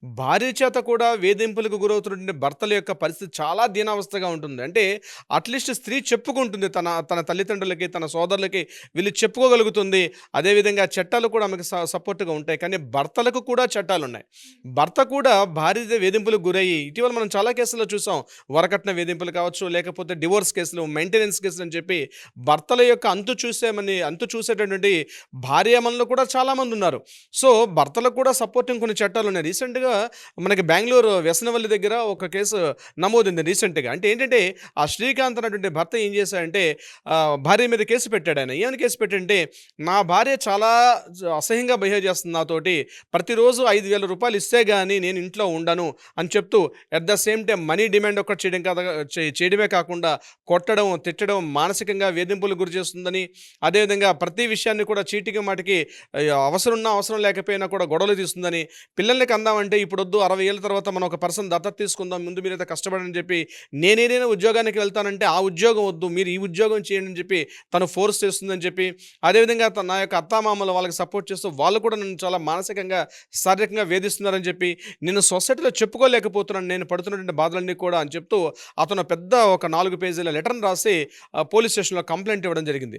భార్య చేత కూడా వేధింపులకు గురవుతున్నటువంటి భర్తల యొక్క పరిస్థితి చాలా దీనావస్థగా ఉంటుంది. అంటే అట్‌లీస్ట్ స్త్రీ చెప్పుకుంటుంది. తన తన తల్లిదండ్రులకి, తన సోదరులకి వీళ్ళు చెప్పుకోగలుగుతుంది. అదేవిధంగా చట్టాలు కూడా ఆమెకు సపోర్ట్‌గా ఉంటాయి. కానీ భర్తలకు కూడా చట్టాలున్నాయి. భర్త కూడా భార్య వేధింపులకు గురయ్యి ఇటీవల మనం చాలా కేసుల్లో చూసాం. వరకట్న వేధింపులు కావచ్చు, లేకపోతే డివోర్స్ కేసులు, మెయింటెనెన్స్ కేసులు అని చెప్పి భర్తల యొక్క అంతు చూసేటటువంటి భార్యామణులు కూడా చాలామందున్నారు. సో, భర్తలకు కూడా సపోర్టింగ్ కొన్ని చట్టాలున్నాయి. రీసెంట్‌గా మనకి బెంగుళూరు వ్యసనవల్లి దగ్గర ఒక కేసు నమోదైంది రీసెంట్‌గా. అంటే ఏంటంటే, ఆ శ్రీకాంత్ అనేటువంటి భర్త ఏం చేశాడంటే, భార్య మీద కేసు పెట్టాడాయన. ఏమని కేసు పెట్టాడంటే, "నా భార్య చాలా అసహ్యంగా బిహేవ్ చేస్తుంది నాతోటి. ప్రతిరోజు రూ. 5,000 ఇస్తే గాని నేను ఇంట్లో ఉండను" అని చెప్తూ at the same time money demand ఒకటి చేయడమే కాకుండా కొట్టడం, తిట్టడం, మానసికంగా వేధింపులకు గురి చేస్తుందని, అదేవిధంగా ప్రతి విషయాన్ని కూడా చీటికి మాటికి అవసరం ఉన్నా, అవసరం లేకపోయినా కూడా గొడవలు తీస్తుందని, పిల్లల్ని కందామంటే ఇప్పుడొద్దు 60 ఏళ్ల తర్వాత మనం ఒక పర్సన్ దత్తత తీసుకుందాం. ముందు మీరైతే కష్టపడని చెప్పి, నేనేదైనా ఉద్యోగానికి వెళ్తానంటే ఆ ఉద్యోగం వద్దు. మీరు ఈ ఉద్యోగం చేయండి అని చెప్పి తను ఫోర్స్ చేస్తుందని చెప్పి, అదేవిధంగా నా యొక్క అత్తామామలు వాళ్ళకి సపోర్ట్ చేస్తూ వాళ్ళు కూడా నన్ను చాలా మానసికంగా, శారీరకంగా వేధిస్తున్నారని చెప్పి, నేను సొసైటీలో చెప్పుకోలేకపోతున్నాను నేను పడుతున్నటువంటి బాధలన్నీ కూడా అని చెప్తూ, అతను పెద్ద ఒక 4 పేజీల లెటర్‌ని రాసి పోలీస్ స్టేషన్‌లో కంప్లెయింట్ ఇవ్వడం జరిగింది.